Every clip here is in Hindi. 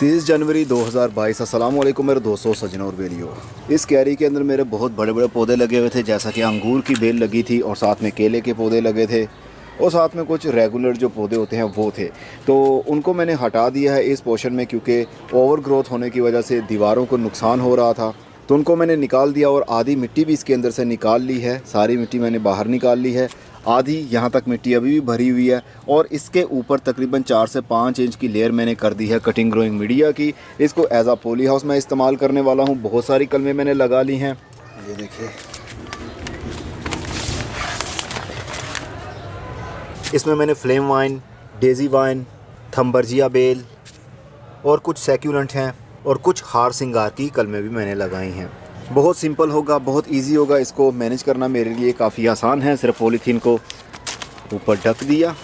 30 जनवरी 2022। अस्सलाम वालेकुम मेरे दोस्तों, सज्जनों और बेलियों। इस क्यारी के अंदर मेरे बहुत बड़े बड़े पौधे लगे हुए थे, जैसा कि अंगूर की बेल लगी थी और साथ में केले के पौधे लगे थे और साथ में कुछ रेगुलर जो पौधे होते हैं वो थे। तो उनको मैंने हटा दिया है इस पोर्शन में, क्योंकि ओवर ग्रोथ होने की वजह से दीवारों को नुकसान हो रहा था। तो उनको मैंने निकाल दिया और आधी मिट्टी भी इसके अंदर से निकाल ली है। सारी मिट्टी मैंने बाहर निकाल ली है, आधी यहाँ तक मिट्टी अभी भी भरी हुई है। और इसके ऊपर तकरीबन 4 से 5 इंच की लेयर मैंने कर दी है कटिंग ग्रोइंग मीडिया की। इसको एज आ पॉली हाउस मैं इस्तेमाल करने वाला हूँ। बहुत सारी कलमें मैंने लगा ली हैं, ये देखिए। इसमें मैंने flame vine, daisy vine, thunbergia बेल और कुछ सैक्यूलेंट हैं और कुछ हार सिंगार की कलमें भी मैंने लगाई हैं। बहुत सिंपल होगा, बहुत इजी होगा। इसको मैनेज करना मेरे लिए काफ़ी आसान है। सिर्फ पॉलीथीन को ऊपर ढक दिया,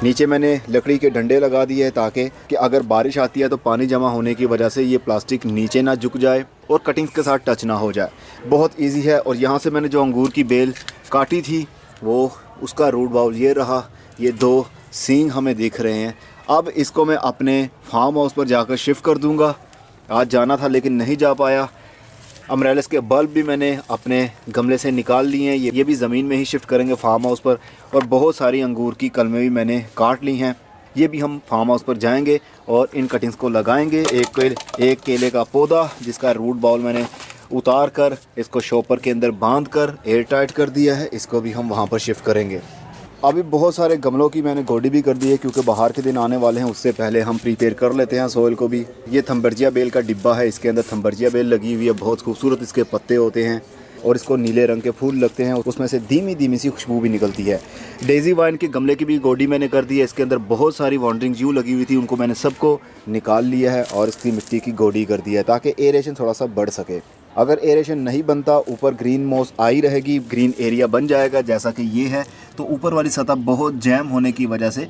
नीचे मैंने लकड़ी के डंडे लगा दिए हैं ताकि कि अगर बारिश आती है तो पानी जमा होने की वजह से ये प्लास्टिक नीचे ना झुक जाए और कटिंग्स के साथ टच ना हो जाए। बहुत इजी है। और यहाँ से मैंने जो अंगूर की बेल काटी थी वो उसका रूट बाउल ये रहा। ये 2 सींग हमें दिख रहे हैं। अब इसको मैं अपने फार्म हाउस पर जाकर शिफ्ट कर दूंगा। आज जाना था लेकिन नहीं जा पाया। अमरेलिस के बल्ब भी मैंने अपने गमले से निकाल लिए हैं, ये भी ज़मीन में ही शिफ्ट करेंगे फार्म हाउस पर। और बहुत सारी अंगूर की कलमें भी मैंने काट ली हैं, ये भी हम फार्म हाउस पर जाएंगे और इन कटिंग्स को लगाएंगे। एक केले का पौधा जिसका रूट बाउल मैंने उतार कर इसको शॉपर के अंदर बांध कर एयर टाइट कर दिया है, इसको भी हम वहाँ पर शिफ्ट करेंगे। अभी बहुत सारे गमलों की मैंने गोडी भी कर दी है, क्योंकि बाहर के दिन आने वाले हैं। उससे पहले हम प्रिपेयर कर लेते हैं सोइल को भी। ये थम्बर्जिया बेल का डिब्बा है, इसके अंदर थम्बर्जिया बेल लगी हुई है। बहुत खूबसूरत इसके पत्ते होते हैं और इसको नीले रंग के फूल लगते हैं, उसमें से धीमी धीमी सी खुशबू भी निकलती है। डेजी वाइन के गमले की भी गोडी मैंने कर दी है। इसके अंदर बहुत सारी वॉन्डरिंग जू लगी हुई थी, उनको मैंने सबको निकाल लिया है और इसकी मिट्टी की गोडी कर दी है ताकि एरेशन थोड़ा सा बढ़ सके। अगर एरेशन नहीं बनता, ऊपर ग्रीन मॉस आई रहेगी, ग्रीन एरिया बन जाएगा जैसा कि ये है, तो ऊपर वाली सतह बहुत जैम होने की वजह से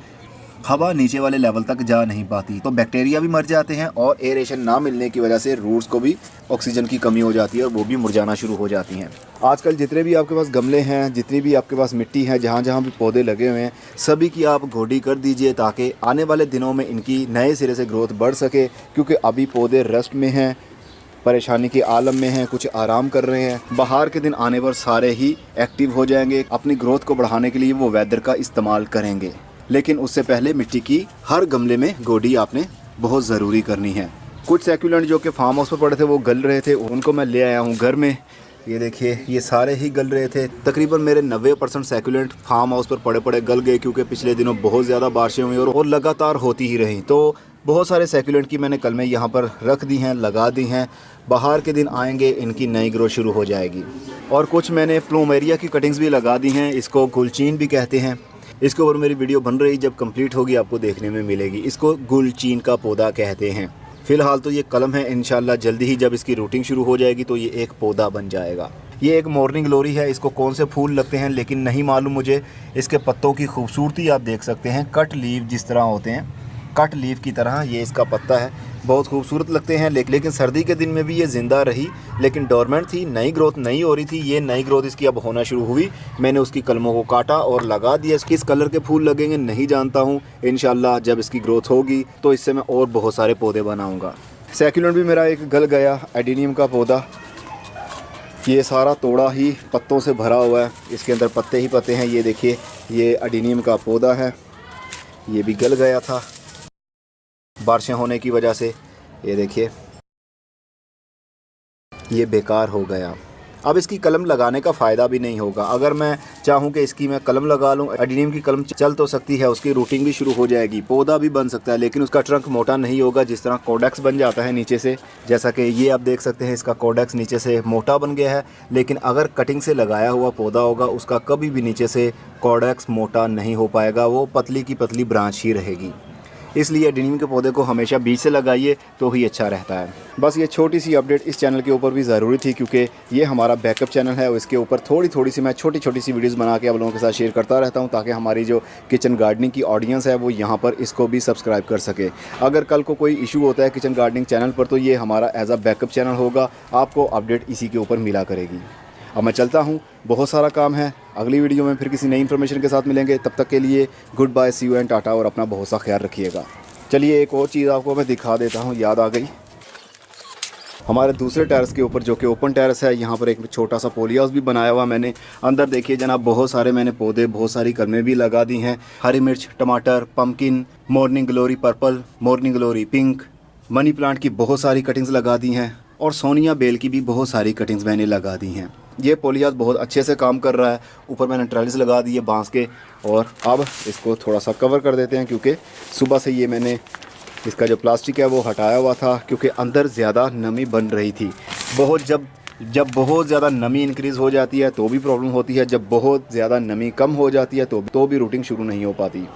हवा नीचे वाले लेवल तक जा नहीं पाती, तो बैक्टीरिया भी मर जाते हैं और एरेशन ना मिलने की वजह से रूट्स को भी ऑक्सीजन की कमी हो जाती है और वो भी मुरझाना शुरू हो जाती हैं। आजकल जितने भी आपके पास गमले हैं, जितनी भी आपके पास मिट्टी है, जहाँ जहाँ भी पौधे लगे हुए हैं, सभी की आप गोडी कर दीजिए ताकि आने वाले दिनों में इनकी नए सिरे से ग्रोथ बढ़ सके। क्योंकि अभी पौधे रेस्ट में हैं, परेशानी के आलम में हैं, कुछ आराम कर रहे हैं। बाहर के दिन आने पर सारे ही एक्टिव हो जाएंगे। अपनी ग्रोथ को बढ़ाने के लिए वो वेदर का इस्तेमाल करेंगे, लेकिन उससे पहले मिट्टी की हर गमले में गोडी आपने बहुत ज़रूरी करनी है। कुछ सैक्यूलेंट जो कि फार्म हाउस पर पड़े थे वो गल रहे थे, उनको मैं ले आया हूँ घर में। ये देखिए, ये सारे ही गल रहे थे। तकरीबन मेरे 90% सैक्यूलेंट फार्म हाउस पर पड़े पड़े गल गए, क्योंकि पिछले दिनों बहुत ज़्यादा बारिशें हुई और लगातार होती ही रहीं। तो बहुत सारे सैक्यूलेंट की मैंने कलमें यहाँ पर रख दी हैं, लगा दी हैं। बाहर के दिन आएंगे, इनकी नई ग्रोथ शुरू हो जाएगी। और कुछ मैंने प्लूमेरिया की कटिंग्स भी लगा दी हैं, इसको गुलचीन भी कहते हैं। इसके ऊपर मेरी वीडियो बन रही, जब कंप्लीट होगी आपको देखने में मिलेगी। इसको गुलचीन का पौधा कहते हैं। फ़िलहाल तो ये कलम है, इंशाल्लाह जल्दी ही जब इसकी रूटिंग शुरू हो जाएगी तो ये एक पौधा बन जाएगा। ये एक मॉर्निंग ग्लोरी है, इसको कौन से फूल लगते हैं लेकिन नहीं मालूम मुझे। इसके पत्तों की खूबसूरती आप देख सकते हैं, कट लीव जिस तरह होते हैं, कट लीव की तरह ये इसका पत्ता है। बहुत खूबसूरत लगते हैं। लेकिन सर्दी के दिन में भी ये ज़िंदा रही, लेकिन डोरमेंट थी, नई ग्रोथ नहीं हो रही थी। ये नई ग्रोथ इसकी अब होना शुरू हुई। मैंने उसकी कलमों को काटा और लगा दिया। किस कलर के फूल लगेंगे नहीं जानता हूँ। इंशाल्लाह जब इसकी ग्रोथ होगी तो इससे मैं और बहुत सारे पौधे बनाऊँगा। सैक्यूलेंट भी मेरा एक गल गया, एडेनियम का पौधा। ये सारा तोड़ा ही पत्तों से भरा हुआ है, इसके अंदर पत्ते ही पत्ते हैं। ये देखिए, ये एडेनियम का पौधा है, ये भी गल गया था बारिशें होने की वजह से। ये देखिए, ये बेकार हो गया। अब इसकी कलम लगाने का फ़ायदा भी नहीं होगा। अगर मैं चाहूँ कि इसकी मैं कलम लगा लूँ, एडेनियम की कलम चल तो सकती है, उसकी रूटिंग भी शुरू हो जाएगी, पौधा भी बन सकता है, लेकिन उसका ट्रंक मोटा नहीं होगा जिस तरह कोडेक्स बन जाता है नीचे से। जैसा कि ये आप देख सकते हैं, इसका कोडेक्स नीचे से मोटा बन गया है। लेकिन अगर कटिंग से लगाया हुआ पौधा होगा, उसका कभी भी नीचे से कोडेक्स मोटा नहीं हो पाएगा, वो पतली की पतली ब्रांच ही रहेगी। इसलिए एडेनियम के पौधे को हमेशा बीज से लगाइए तो ही अच्छा रहता है। बस ये छोटी सी अपडेट इस चैनल के ऊपर भी ज़रूरी थी, क्योंकि ये हमारा बैकअप चैनल है और इसके ऊपर थोड़ी सी मैं छोटी सी वीडियोस बना के आप लोगों के साथ शेयर करता रहता हूँ, ताकि हमारी जो किचन गार्डनिंग की ऑडियंस है वो यहाँ पर इसको भी सब्सक्राइब कर सके। अगर कल को कोई इशू होता है किचन गार्डनिंग चैनल पर, तो ये हमारा एज अ बैकअप चैनल होगा, आपको अपडेट इसी के ऊपर मिला करेगी। अब मैं चलता हूँ, बहुत सारा काम है। अगली वीडियो में फिर किसी नई इन्फॉर्मेशन के साथ मिलेंगे। तब तक के लिए good bye, see you and tata, और अपना बहुत सा ख्याल रखिएगा। चलिए एक और चीज़ आपको मैं दिखा देता हूँ, याद आ गई। हमारे दूसरे टेरेस के ऊपर जो कि ओपन टेरेस है, यहाँ पर एक छोटा सा पोली हाउस भी बनाया हुआ मैंने। अंदर देखिए जनाब, बहुत सारे मैंने पौधे, बहुत सारी कलमें भी लगा दी हैं। हरी मिर्च, टमाटर, pumpkin, morning glory purple, morning glory pink, money plant की बहुत सारी कटिंग्स लगा दी हैं और सोनिया बेल की भी बहुत सारी कटिंग्स मैंने लगा दी हैं। ये पोली हाउस बहुत अच्छे से काम कर रहा है। ऊपर मैंने ट्रेलिस लगा दी है बांस के, और अब इसको थोड़ा सा कवर कर देते हैं क्योंकि सुबह से ये मैंने इसका जो प्लास्टिक है वो हटाया हुआ था क्योंकि अंदर ज़्यादा नमी बन रही थी। जब बहुत ज़्यादा नमी इंक्रीज़ हो जाती है तो भी प्रॉब्लम होती है, जब बहुत ज़्यादा नमी कम हो जाती है तो भी रूटिंग शुरू नहीं हो पाती।